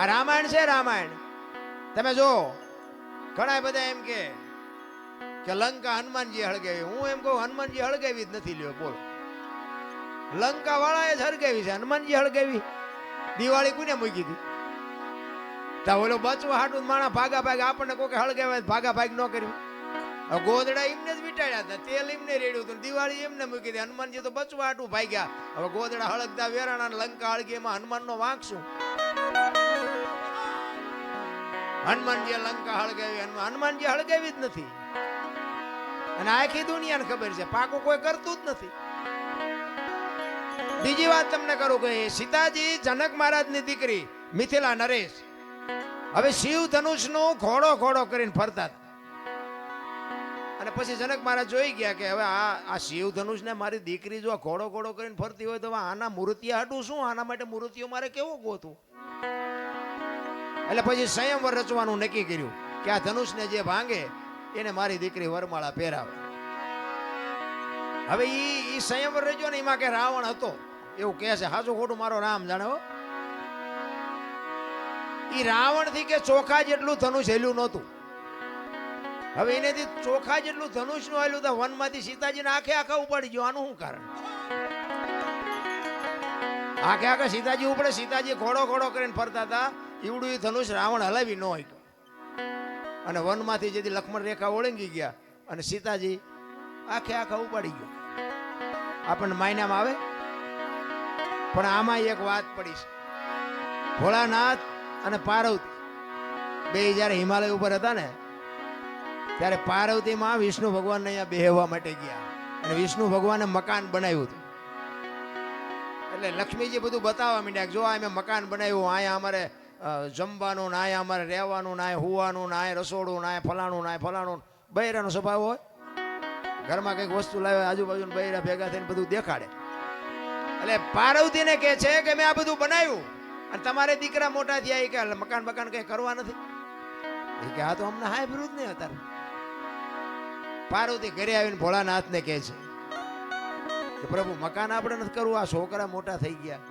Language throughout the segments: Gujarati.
આ રામાયણ છે. રામાયણ તમે જો ઘણા બધા એમ કે લંકા હનુમાનજી હળગાવી. હું એમ કહું હનુમાનજી હળગાવી જ નથી. લ્યો બોલો, લંકા વાળાએ જ હળગાવી છે. હનુમાનજી હળગાવી? દિવાળી કોને મૂકી હતી? તા ઓલો બચવા હાટું માણા ભાગા ભાગ આપણને કોઈ હળગાવે ભાગા ભાગ ન કરવી. ગોદડા એમને જ વીટાડ્યા હતા, તેલ એમને રેડ્યું હતું, દિવાળી એમને મૂકી હતી. હનુમાનજી તો બચવા હાટું ભાગ્યા. હવે ગોદડા હળગતા વેરાણા લંકા હળગી, એમાં હનુમાનનો વાંક શું? હનુમાનજી લંકા હળગાવી? હનુમાનજી હળગાવી જ નથી. અને આખી દુનિયાને ખબર છે પાકું કોઈ કરતું જ નથી. બીજી વાત તમને કરું કે સીતાજી જનક મહારાજની દીકરી મિથિલા નરેશ હવે શિવ ધનુષનો ઘોડો ઘોડો કરીને ફરતા હતા. અને પછી જનક મહારાજ જોઈ ગયા કે હવે આ શિવ ધનુષ ને મારી દીકરી જો ઘોડો ઘોડો કરીને ફરતી હોય તો આના મૂર્તિયા હાટું શું? આના માટે મૂર્તિઓ મારે કેવું ગોતું? એટલે પછી સંયમવર રચવાનું નક્કી કર્યું કે આ ધનુષને જે ભાંગે એને મારી દીકરી વરમાળા પહેરાવે. હવે ઈ સંયમવર રચ્યો ને એમાં કે રાવણ હતો એવું કહે છે. સાચું ખોટું મારો રામ જાણે હો. ઈ રાવણ થી કે ચોખા જેટલું ધનુષ હેલ્યું નહોતું. હવે એનેથી ચોખા જેટલું ધનુષ નું હેલ્યું તો વનમાંથી સીતાજીને આખે આખા ઉપાડી ગયો. આનું શું કારણ? આખે આખા સીતાજી ઉપડે. સીતાજી ઘોડો ઘોડો કરીને ફરતા હતા. ઈવડું ધનુષ રાવણ હલાવી ન હોય. અને વનમાંથી જેથી લક્ષ્મણ રેખા ઓળંગી ગયા અને સીતાજી આખે આખા ઉપાડી ગયો. આપણને માયનામાં આવે. પણ આમાં એક વાત પડી છે. ભોળાનાથ અને પાર્વતી બે જયારે હિમાલય ઉપર હતા ને ત્યારે પાર્વતીમાં વિષ્ણુ ભગવાનને અહીંયા બેહવા માટે ગયા અને વિષ્ણુ ભગવાને મકાન બનાવ્યું હતું. એટલે લક્ષ્મીજી બધું બતાવવા માંડ્યા, જો આ મેં મકાન બનાવ્યું, અહીંયા અમારે જમવાનું, ના અહીંયા અમારે રહેવાનું, ના હુવાનું, ના રસોડું, ના ફલાણું, ના ફલાણું. બૈરાનો સ્વભાવ હોય, ઘરમાં કંઈક વસ્તુ લાવે આજુબાજુ બૈરા ભેગા થઈને બધું દેખાડે. એટલે પાર્વતીને કહે છે કે મેં આ બધું બનાવ્યું અને તમારે દીકરા મોટા થયા કે મકાન બકાન કઈ કરવા નથી. એ કે આ તો અમને હાય વિરુદ્ધ નહીં હતા. પાર્વતી ઘરે આવીને ભોળાનાથને કહે છે કે પ્રભુ મકાન આપણે નથી કરવું, આ છોકરા મોટા થઈ ગયા.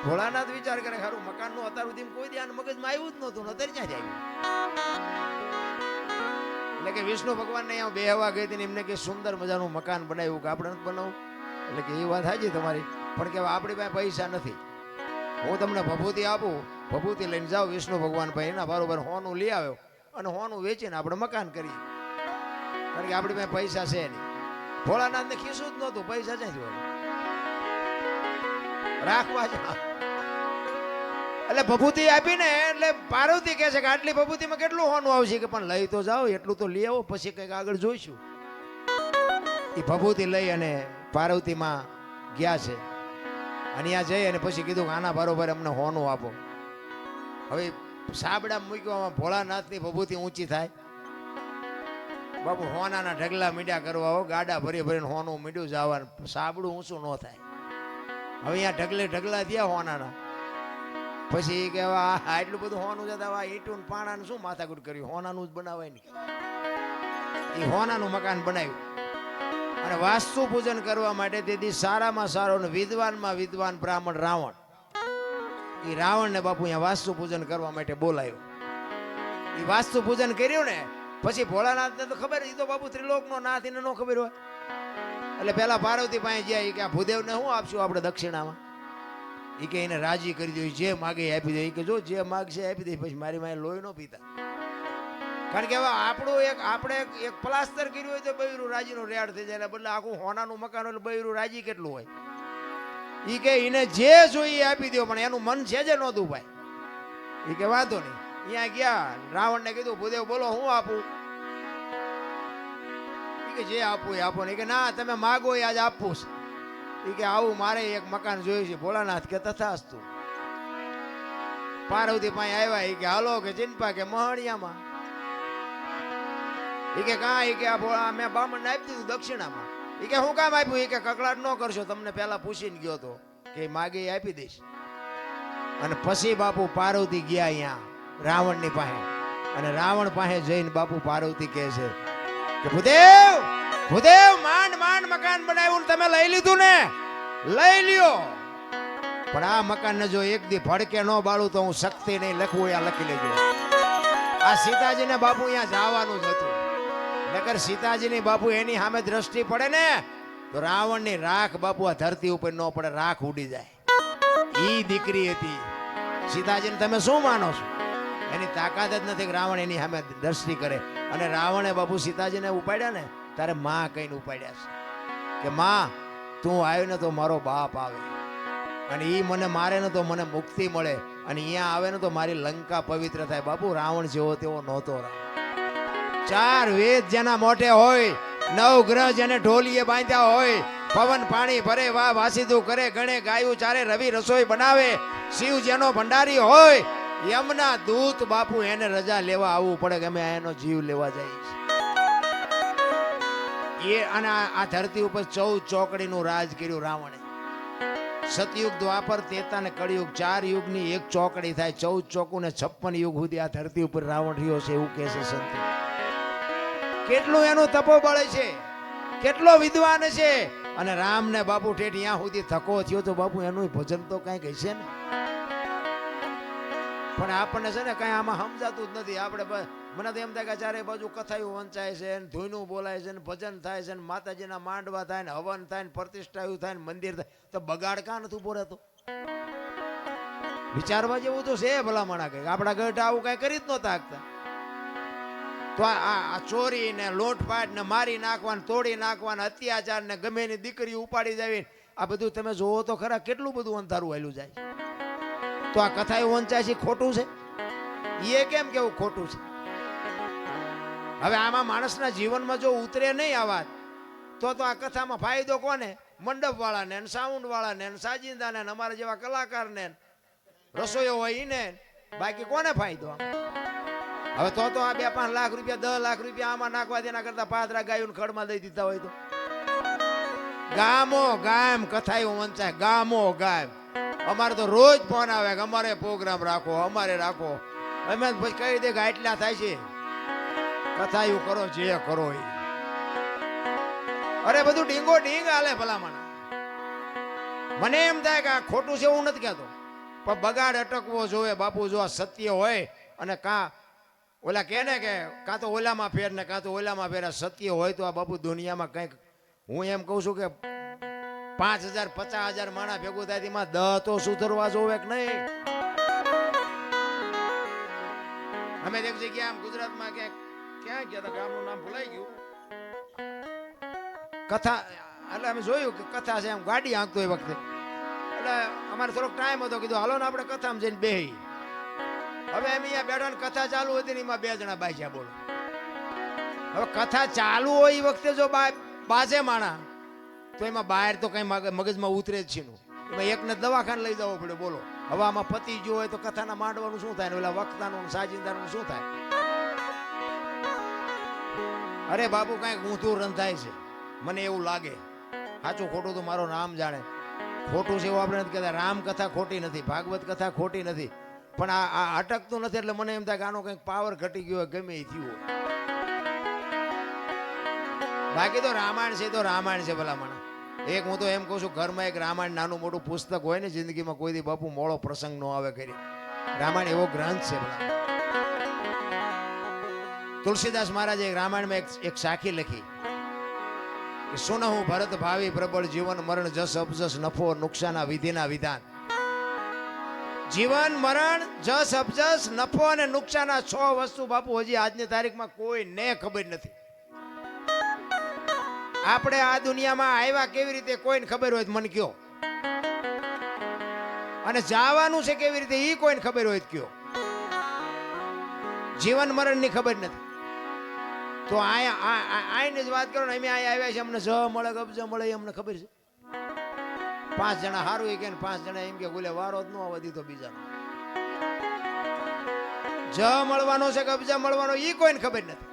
ભોળાનાથ વિચાર કરે ખરું મકાન નું અત્યાર સુધી કોઈ ધ્યાન મગજમાં આવ્યું જ નહોતું, અત્યારે ક્યાં જાય? એટલે કે વિષ્ણુ ભગવાન ને અહીંયા બેહવા ગઈ હતી, એમને કે સુંદર મજાનું મકાન બનાવ્યું કે આપણે નથી બનાવવું. એટલે કે એ વાત સાચી તમારી, પણ કે આપણી પાસે પૈસા નથી. હું તમને ભભૂતિ આપું, ભભૂતિ લઈને જાઓ વિષ્ણુ ભગવાન ભાઈ એના બરોબર હોનું લઈ આવ્યો અને હોનું વેચીને આપણે મકાન કરીએ, કારણ કે આપણી પાસે પૈસા છે નહીં. ભોળાનાથ ને ખીસું જ નહોતું, પૈસા ક્યાંથી હોય રાખવા જ. એટલે ભભૂતિ આપીને એટલે પાર્વતી કહે છે કે આટલી ભભૂતિમાં કેટલું હોનું આવશે? કે પણ લઈ તો જાઓ, એટલું તો લઈ આવો, પછી કંઈક આગળ જોઈશું. એ ભભૂતિ લઈ અને પાર્વતીમાં ગયા છે અને ત્યાં જઈ અને પછી કીધું કે આના બરોબર અમને હોનું આપો. હવે સાબડા મૂક્યો, ભોળાનાથની ભભૂતિ ઊંચી થાય. બાપુ હોનાના ઢગલા મીડ્યા કરવા હો, ગાડા ભરી ભરીને હોનું મીડ્યું જવાનું, સાબડું ઊંચું ન થાય. હવે અહીંયા ઢગલે ઢગલા થયા હોનાના. પછી કે આટલું બધું હોનું જતા ઈંટું પાણાનું શું માથાકૂટ કર્યું? હોનાનું જ બનાવાય ને. એ હોનાનું મકાન બનાવ્યું અને વાસ્તુ પૂજન કરવા માટે તેથી સારામાં સારો ને વિદ્વાનમાં વિદ્વાન બ્રાહ્મણ રાવણ, એ રાવણને બાપુ અહીંયા વાસ્તુ પૂજન કરવા માટે બોલાયો. એ વાસ્તુ પૂજન કર્યું ને પછી ભોળાનાથને તો ખબર, એ તો બાપુ ત્રિલોકનો નાથ, એને ન ખબર હોય. એટલે પેલા પાર્વતી પાસે ગયા કે આ ભૂદેવને શું આપશું આપણે દક્ષિણામાં? એ કે એને રાજી કરી દો, જે માગે આપી દે. એ કે જો જે માગશે આપી દે, પછી મારી માએ લોહી ન પીતા. કારણ કે હવે આપણું આપણે એક પ્લાસ્ટર કર્યું હોય તો બૈરું રાજીનું રેડ થઈ જાય, બદલે આખું હોનાનું મકાન એટલે બૈરું રાજી કેટલું હોય. એ કે એને જે જોઈએ આપી દો, પણ એનું મન છે જ નહોતું ભાઈ. એ કે વાંધો નહીં. અહીંયા ગયા, રાવણને કીધું ભૂદેવ બોલો હું આપું? એ કે જે આપવું એ આપો ને. કે ના તમે માગો એ આજ આપવું છે. એ કે આવું મારે એક મકાન જોયું છે. ભોળાનાથ કે તથાસ્તુ. પાર્વતી પાસે આવ્યા. એ કે હાલો કે ચિંપા કે મહણિયામાં. એ કે કાં? એ કે આ ભોળા મેં બામણને આપી દીધું દક્ષિણામાં. એ કે હું કામ આપ્યું? એ કે કકડાટ ન કરશો, તમને પેલા પૂછીને ગયો તો કે માગે આપી દઈશ. અને પછી બાપુ પાર્વતી ગયા અહીંયા રાવણની પાસે અને રાવણ પાસે જઈને બાપુ પાર્વતી કહે છે કે ભૂદેવ ભૂદેવ માંડ માંડ મકાન બનાવ્યું, તમે લઈ લીધું ને? લઈ લ્યો. પણ આ મકાનને જો એક દી ભડકે ન બાળું તો હું શક્તિ નહીં લખવું, અહીંયા લખી લેજો. આ સીતાજીને બાપુ અહીંયા જવાનું જ હતું. નકર સીતાજીની બાપુ એની સામે દ્રષ્ટિ પડે ને તો રાવણની રાખ બાપુ આ ધરતી ઉપર ન પડે, રાખ ઉડી જાય. ઈ દીકરી હતી સીતાજીને. તમે શું માનો છો? એની તાકાત જ નથી કે રાવણ એની સામે દ્રષ્ટિ કરે. અને રાવણે બાપુ સીતાજીને ઉપાડ્યા ને તારે માં કહીને ઉપાડ્યા છે કે માં તું આવ્યો ને તો મારો બાપ આવે, અને ઈ મને મારે ને તો મને મુક્તિ મળે, અને અહીંયા આવે ને તો મારી લંકા પવિત્ર થાય. બાપુ રાવણ જેવો તેવો નહોતો. ચાર વેદ જેના મોઢે હોય, નવ ગ્રહ જેને ઢોલીએ બાંધ્યા હોય, પવન પાણી ભરે વાહ વાસીદું કરે, ગણે ગાયું ચારે રવિ રસોઈ બનાવે, શિવ જેનો ભંડારી હોય, યમના દૂત બાપુ એને રજા લેવા આવવું પડે કે અમે એનો જીવ લેવા જઈએ છીએ. અને આ ધરતી ઉપર 14 ચોકડીનું રાજ કર્યું રાવણે. સતયુગ, દ્વાપર, ત્રેતા ને કળિયુગ, 4 યુગની એક ચોકડી થાય. 14 ચોકું ને 56 યુગ સુધી આ ધરતી ઉપર રાવણ રહ્યો છે એવું કહે છે સંતો. કેટલું એનું તપોબળ છે, કેટલો વિદ્વાન છે. અને રામ ને બાપુ ઠેઠ ત્યાં સુધી થકો થયો તો બાપુ એનું ભજન તો કઈક હશે ને. પણ આપણને છે ને કઈ આમાં સમજાતું જ નથી. આપણે મને તો એમ થાય કે ચારે બાજુ કથાયું વંચાય છે, ધૂનું બોલાય છે, ભજન થાય છે, માતાજીના માંડવા થાય ને, હવન થાય ને, પ્રતિષ્ઠાયું થાય ને, મંદિર થાય, તો બગાડ કાં નથી ઉભો રહેતો? વિચારવા જેવું તો છે ભલામણા. કઈક આપણા ગઢ આવું કઈ કરી જ નહોતા શકતા. તો આ ચોરી ને લોટપાટ ને મારી નાખવાને, તોડી નાખવાને, અત્યાચાર ને ગમે એની દીકરી ઉપાડી જાવી, આ બધું તમે જોવો તો ખરા કેટલું બધું અંધારું હાલ્યું જાય. તો આ કથા એવું વંચાય છે ખોટું છે? એ કેમ કેવું ખોટું છે? હવે આમાં માણસના જીવનમાં જો ઉતરે નહીં આ વાત તો આ કથામાં ફાયદો કોને? મંડપ વાળાને, સાઉન્ડ વાળાને, સાજિંદાને, અમારા જેવા કલાકારને, રસોઈયો હોય એને. બાકી કોને ફાયદો? હવે તો આ 2-5 લાખ રૂપિયા 10 લાખ રૂપિયા આમાં નાખવા તેના કરતા પાદરા ગાયું ખડમાં દઈ દીધા હોય તો. ગામો ગામ કથાયું વંચાય, ગામો ગામ. અમારે તો રોજ ફોન આવે કે અમારે પ્રોગ્રામ રાખો, અમારે રાખો. અમે પછી કહી દે કે આટલા થાય છે, કથાયું કરો જે કરો એ. અરે બધું ડીંગો ડીંગ હાલે ભલામણા. મને એમ થાય કે આ ખોટું છે હું નથી કહેતો, પણ બગાડ અટકવો જોવે બાપુ. જો આ સત્ય હોય અને કાં ઓલા કહે ને કે કાં તો ઓલામાં ફેર ને કાં તો ઓલામાં ફેર, સત્ય હોય તો આ બાપુ દુનિયામાં કંઈક. હું એમ કહું છું કે 5000 50,000 માણા ભેગું થાય તેમાં 10 તો સુધરવા જોવે કે નહીં. અમે એક જગ્યાએ આમ ગુજરાતમાં ક્યાં ગયા હતા, ગામનું નામ ભૂલાઈ ગયું. કથા એટલે અમે જોયું કે કથા છે, એમ ગાડી આંકતો એ વખતે. એટલે અમારે થોડોક ટાઈમ હતો, કીધું હાલો ને આપણે કથામાં જઈને બેહી. હવે એમ અહીંયા બેઠા ને કથા ચાલુ હતી ને એમાં 2 જણા બાજ્યા. બોલો, હવે કથા ચાલુ હોય એ વખતે જો બાજે માણા તો એમાં બહાર તો કઈ મગજમાં ઉતરે જ છે. એમાં એકને દવાખાને લઈ જવો પડે. બોલો, હવે આમાં પતિ જો હોય તો કથાના માંડવાનું શું થાય ને ઓલા વક્તાનું સાજિંદાનું શું થાય? અરે બાપુ કઈક ઊંધું રંધાય છે, મને એવું લાગે. સાચું ખોટું તો મારો નામ જાણે. ખોટું છે એવું આપણે નથી કહેતા. રામ કથા ખોટી નથી, ભાગવત કથા ખોટી નથી, પણ આ અટકતું નથી. એટલે મને એમ થાય કે આનો કંઈક પાવર ઘટી ગયો ગમે એ થયું. બાકી તો રામાયણ છે તો રામાયણ છે ભલામણા. એક હું તો એમ કહું છું, ઘરમાં એક રામાયણ નાનું મોટું પુસ્તક હોય ને, જિંદગીમાં કોઈ દી બાપુ મોળો પ્રસંગ ન આવે કરી. રામાયણ એવો ગ્રંથ છે. તુલસીદાસ મહારાજે રામાયણમાં એક સાખી લખી કે સુનહું ભરત ભાવી પ્રબળ, જીવન મરણ જસ અપજસ, નફો નુકસાના વિધિના વિધાન. જીવન મરણ જસ અપજસ નફો અને નુકસાન, 6 વસ્તુ બાપુ હજી આજની તારીખમાં કોઈને ખબર નથી. આપણે આ દુનિયામાં આવ્યા કેવી રીતે કોઈને ખબર હોય મને કયો, અને જવાનું છે કેવી રીતે એ કોઈને ખબર હોય કયો. જીવન મરણ ની ખબર નથી. તો આની જ વાત કરો ને, અમે અહીંયા આવ્યા છે, અમને જ મળે કબજ મળે એ અમને ખબર છે. 5 જણા સારું કે 5 જણા એમ કે બોલે વારો જ ન આવવા દીધો બીજાનો. જ મળવાનો છે કબજા મળવાનો એ કોઈને ખબર નથી.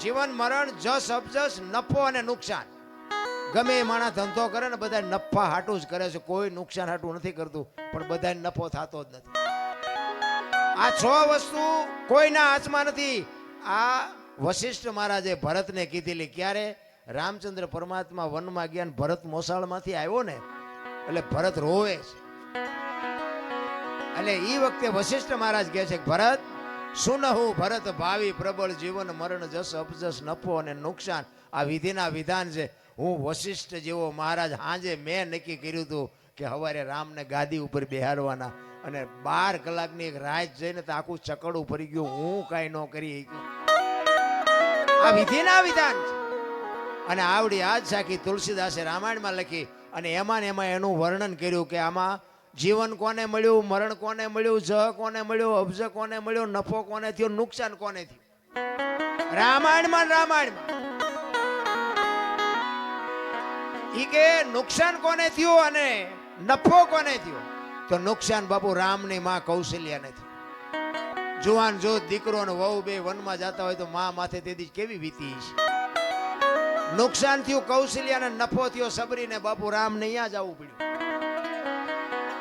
જીવન મરણ જસ અપજસ નફો અને નુકસાન. ગમે એ માણસ ધંધો કરે ને બધા નફા હાટું જ કરે છે, કોઈ નુકસાન હાટું નથી કરતું, પણ બધા નફો થતો જ નથી. આ 6 વસ્તુ કોઈના હાથમાં નથી. આ વશિષ્ઠ મહારાજે ભરતને કીધેલી. ક્યારે? રામચંદ્ર પરમાત્મા વનમાં ગયા ને ભરત મોસાળમાંથી આવ્યો ને એટલે ભરત રોવે છે. એટલે એ વખતે વશિષ્ઠ મહારાજ કહે છે, ભરત સુનહુ ભરત ભાવિ પ્રબળ જીવન મરણ જસ અપજસ નફો અને નુકસાન આ વિધિના વિધાન છે. હું વશિષ્ઠ જેવો મહારાજ હાજે મેં નક્કી કર્યું હતું કે હવારે રામને ગાદી ઉપર બેહાડવાના અને 12 કલાકની એક રાત જઈને તો આખું ચકડું ફરી ગયું. હું કાંઈ ન કરી શક્યો. આ વિધિના વિધાન છે. અને આવડી આજ સાખી તુલસીદાસે રામાયણમાં લખી અને એમાં ને એમાં એનું વર્ણન કર્યું કે આમાં જીવન કોને મળ્યું, મરણ કોને મળ્યું, જહ કોને મળ્યું, અબજ કોને મળ્યો, નફો કોને થયો, નુકસાન કોને થયું. રામાયણમાં ઈ કે નુકસાન કોને થયું અને નફો કોને થયો. તો નુકસાન બાપુ રામની માં કૌશલ્યાને થયું. જુવાન જો દીકરો અને વહુ બે વનમાં જતા હોય તો માં માથે તેથી કેવી વીતી છે. નુકસાન થયું કૌશલ્યાને, નફો થયો સબરીને. બાપુ રામને અહીંયા જવું પડ્યું.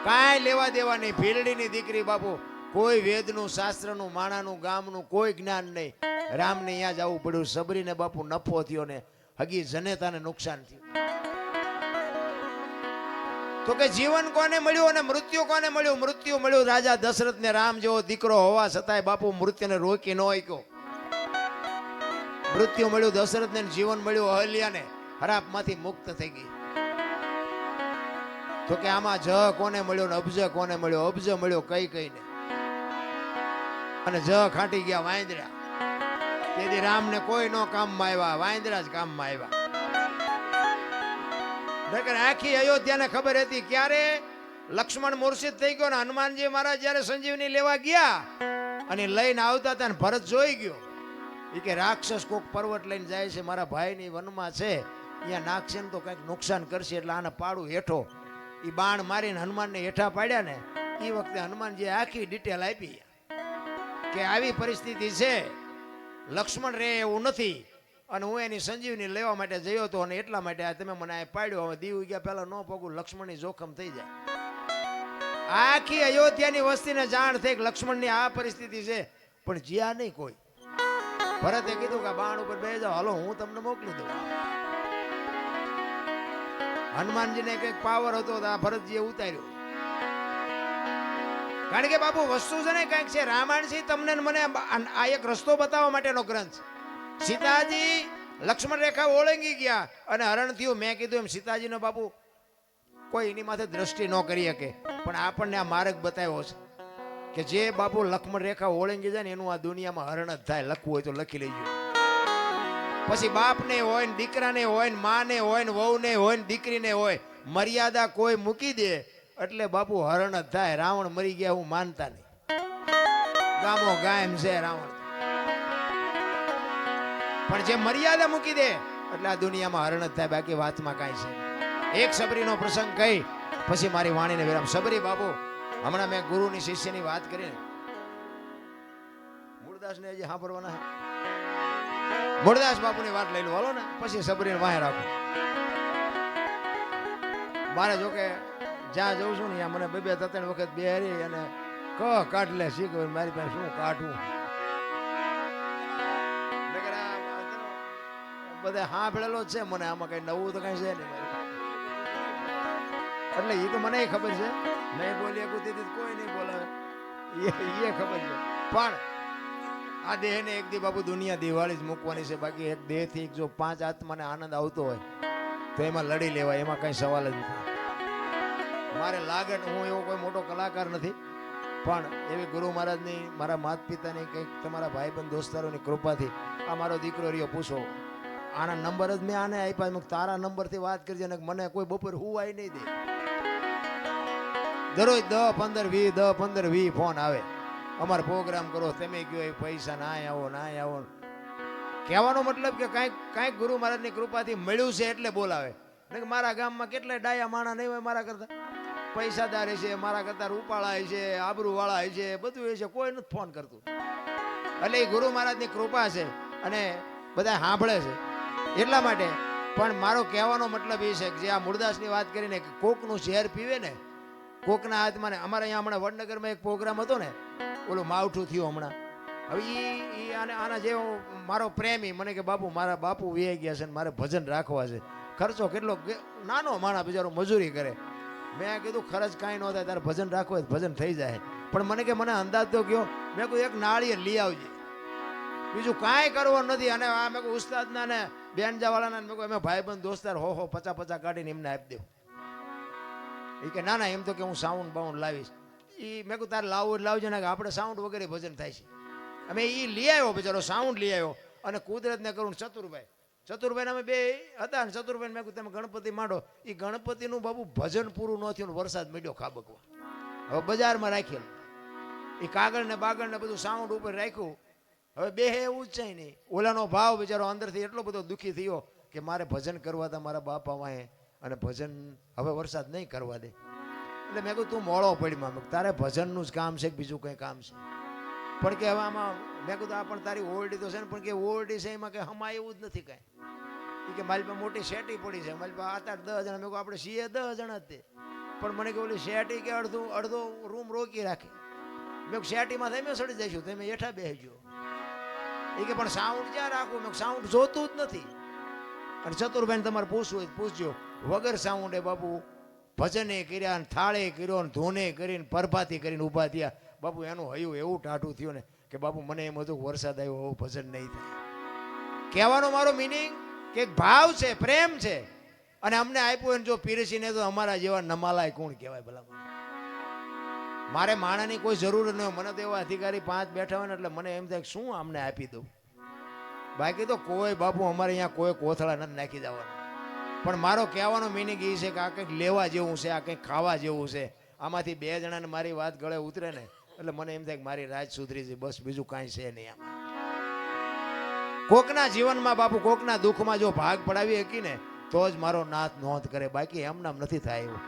કાંઈ લેવા દેવા નહીં. ભીલડીની દીકરી બાપુ, કોઈ વેદનું, શાસ્ત્રનું, માણાનું, ગામનું કોઈ જ્ઞાન નહીં. રામને અહીંયા જવું પડ્યું. સબરીને બાપુ નફો થયો ને હગી જનેતાને નુકસાન થયું. તો કે જીવન કોને મળ્યું અને મૃત્યુ કોને મળ્યું. મૃત્યુ મળ્યું રાજા દશરથને. રામ જેવો દીકરો હોવા છતાંય બાપુ મૃત્યુને રોકી ન શક્યો. મૃત્યુ મળ્યું દશરથને, જીવન મળ્યું અહલ્યાને. હરાપમાંથી મુક્ત થઈ ગઈ. તો કે આમાં જ કોને મળ્યો ને અબજ કોને મળ્યો. અબજ મળ્યો કઈ કઈને અને જ ખાટી ગયા વાંદરા. તેથી રામને કોઈ નો કામમાં આવ્યા, વાંદરા જ કામમાં આવ્યા. આખી અયોધ્યાને ખબર હતી. ક્યારે લક્ષ્મણ મૂર્છિત થઈ ગયો ને હનુમાનજી મહારાજ જયારે સંજીવની લેવા ગયા અને લઈને આવતા હતા ને ભરત જોઈ ગયો. એ કે રાક્ષસ કોક પર્વત લઈને જાય છે, મારા ભાઈની વનમાં છે, અહીંયા નાખશે ને તો કંઈક નુકસાન કરશે, એટલે આને પાડું હેઠો. એ બાણ મારીને હનુમાનને હેઠા પાડ્યા ને એ વખતે હનુમાનજી આખી ડિટેલ આપી કે આવી પરિસ્થિતિ છે, લક્ષ્મણ રે એવું નથી અને હું એની સંજીવની લેવા માટે જયો હતો અને એટલા માટે આ તમે મને આ પાડ્યો. હવે દીવ ગયા પહેલા ન પગું, લક્ષ્મણની જોખમ થઈ જાય. આખી અયોધ્યાની વસ્તીને જાણ થઈ કે લક્ષ્મણની આ પરિસ્થિતિ છે, પણ જ્યાં નહીં કોઈ. ભરતે કીધું કે બાણ ઉપર બેસી જાઓ, હાલો હું તમને મોકલી દઉં. હનુમાનજીને કઈક પાવર હતો તો આ ભરતજીએ ઉતાર્યો. કારણ કે બાપુ વસ્તુ છે ને કઈક છે. રામાયણ છે તમને મને આ એક રસ્તો બતાવવા માટેનો ગ્રંથ. સીતાજી લક્ષ્મણ રેખા ઓળંગી ગયા અને હરણ થયું. મેં કીધું એમ સીતાજીનો બાપુ કોઈ એની માથે દ્રષ્ટિ ન કરી શકે, પણ આપણને આ માર્ગ બતાવ્યો છે કે જે બાપુ લક્ષ્મણ રેખા ઓળંગી જાય ને એનું આ દુનિયામાં હરણ જ થાય. લખવું હોય તો લખી લેજો. પછી બાપને હોય ને દીકરાને હોય ને માને હોય ને વહુને હોય ને દીકરીને હોય, મર્યાદા કોઈ મૂકી દે એટલે બાપુ હરણ જ થાય. રાવણ મરી ગયા હું માનતા નહીં. ગામો ગાયમ છે રાવણ, પણ જે મર્યાદા મૂકી દે એટલે આ દુનિયામાં હરણ જ થાય. બાકી વાતમાં કાંઈ છે. એક સબરીનો પ્રસંગ કહી પછી મારી વાણીને વિરામ. સબરી બાપુ હમણાં મેં ગુરુની શિષ્યની વાત કરી ને, મૂળદાસને હજી સાંભળવાના છે. મૂળદાસ બાપુની વાત લઈ લો હાલો ને, પછી સબરીને વાહે રાખો. મારે જોકે જ્યાં જઉં છું ને ત્યાં મને 2-3 વખત બેહારી અને કાઢ લે શીખ. મારી પાસે શું કાઢવું? બધા સાંભળેલો જ છે મને, આમાં કઈ નવું તો કઈ છે નહીં. એટલે એ તો મને ખબર છે, નહીં બોલીએ કુતી કોઈ નહીં બોલાવે એ ખબર છે. પણ આ દેહ ને એક દી બાપુ દુનિયા દિવાળી જ મૂકવાની છે. બાકી એક દેહ થી જો 5 આત્માને આનંદ આવતો હોય તો એમાં લડી લેવાય, એમાં કઈ સવાલ જ નથી. મારે લાગે હું એવો કોઈ મોટો કલાકાર નથી, પણ એવી ગુરુ મહારાજની, મારા માતા પિતાની, કંઈક તમારા ભાઈબંધ દોસ્તારોની કૃપાથી આ મારો દીકરો રહ્યો પૂછો. આના નંબર જ મેં આને આપ્યા. તારા નંબરથી વાત કરજે ને મને કોઈ બપોર હુવાય નહીં દે. દરરોજ 10-15-20 ફોન આવે. અમારે પ્રોગ્રામ કરો, તમે કયો એ પૈસા ના આવો ના આવો. કહેવાનો મતલબ કે કાંઈક ગુરુ મહારાજની કૃપાથી મળ્યું છે એટલે બોલાવે. મારા ગામમાં કેટલાય ડાયા માણા નહીં હોય મારા કરતા. પૈસાદાર છે, મારા કરતા રૂપાળા છે, આબરૂ વાળા છે, બધું એ છે, કોઈ નથી ફોન કરતું. એટલે એ ગુરુ મહારાજની કૃપા છે અને બધા સાંભળે છે એટલા માટે. પણ મારો કહેવાનો મતલબ એ છે કે જે આ મૂળદાસની વાત કરીને કે કોકનું ઝેર પીવે ને કોકના હાથમાં ને. અમારે અહીંયા હમણાં વડનગરમાં એક પ્રોગ્રામ હતો ને, ઓલું માવઠું થયું હમણાં, હવે ઈ આના જેવો મારો પ્રેમી મને કે બાપુ મારા બાપુ વી ગયા છે ને મારે ભજન રાખવા છે. ખર્ચો કેટલો નાનો માણા બિચારો મજૂરી કરે. મેં કીધું ખર્ચ કાંઈ ન થાય તારે ભજન રાખવું હોય ભજન થઈ જાય. પણ મને કે મને અંદાજ તો ગયો. મેં કહ્યું એક નાળિયેર લઈ આવજે, બીજું કાંઈ કરવું નથી. અને આ મેં કહ્યું ઉસ્તાદના ને બેનજાવાળાના મેં કહ્યું અમે ભાઈબંધ દોસ્તાર 50 કાઢીને એમને આપી દેવું. એ કે ના ના એમ તો કે હું સાઉન્ડ બાઉન્ડ લાવીશ. એ મેં કહ્યું તારે લાવવું એટલે લાવજો ને કે આપણે સાઉન્ડ વગેરે ભજન થાય છે. અમે એ લઈ આવ્યો બિચારો સાઉન્ડ લઈ આવ્યો અને કુદરતને કરું ચતુરભાઈ અમે બે હતા ને ચતુરભાઈ મેં કહ્યું તમે ગણપતિ માંડો. એ ગણપતિનું બાબુ ભજન પૂરું ન થયું, વરસાદ મળ્યો ખાબકવા. હવે બજારમાં રાખેલું એ કાગળ ને બાગળ ને બધું સાઉન્ડ ઉપર રાખ્યું. હવે બે એવું જ છે નહીં. ઓલાનો ભાવ બિચારો અંદરથી એટલો બધો દુઃખી થયો કે મારે ભજન કરવા હતા મારા બાપા વાંહે અને ભજન હવે વરસાદ નહીં કરવા દે. એટલે મેં કહ્યું તું મોડો પડીમાં તારે ભજનનું જ કામ છે કે બીજું કંઈ કામ છે. પણ કે હવે આમાં મેં કીધું આ પણ તારી ઓરડી તો છે ને, પણ કે ઓરડી છે એમાં કે હમાય એવું જ નથી કાંઈ. કે મારી પાસે મોટી શેટી પડી છે, મારી પાસે 8-10 જણા. મેં કહું આપણે છીએ 10 જણા જ તે. પણ મને કે ઓલી શેટી કે અડધો રૂમ રોકી રાખે. મેં શેટીમાં તમે સડી જઈશું તમે હેઠા બેસજો. એ કે પણ સાઉન્ડ ક્યાં રાખવું? મેં સાઉન્ડ જોતું જ નથી. અને ચતુરભાઈને તમારે પૂછવું હોય પૂછજો. વગર સાઉન્ડે બાપુ ભજને કર્યા ને થાળે કર્યો ને ધોને કરીને પરભાતી કરીને ઊભા થયા. બાપુ એનું હયું એવું ટાઢું થયું ને કે બાપુ મને એમ હતું વરસાદ આવ્યો હવે ભજન નહીં થાય. કહેવાનો મારો મિનિંગ કે ભાવ છે, પ્રેમ છે. અને અમને આપ્યું ને જો પીરસીને તો અમારા જેવા નમાલાય કોણ કહેવાય ભલા. મારે માણાની કોઈ જરૂર ન હોય. મને તો એવા અધિકારી 5 બેઠા હોય ને એટલે મને એમ થાય કે શું અમને આપી દઉં. બાકી તો કોઈ બાપુ અમારે અહીંયા કોઈ કોથળા નથી નાખી જવાનું. પણ મારો કહેવાનો મિનિંગ એ છે કે આ કંઈક લેવા જેવું છે, આ કંઈક ખાવા જેવું છે. આમાંથી 2 જણાને મારી વાત ગળે ઉતરે ને એટલે મને એમ થાય કે મારી રાજ સુધરી છે, બસ બીજું કાંઈ છે નહીં. આમાં કોકના જીવનમાં બાપુ કોકના દુઃખમાં જો ભાગ પડાવી શકી ને તો જ મારો નાથ નોંધ કરે. બાકી એમ નામ નથી થાય એવું.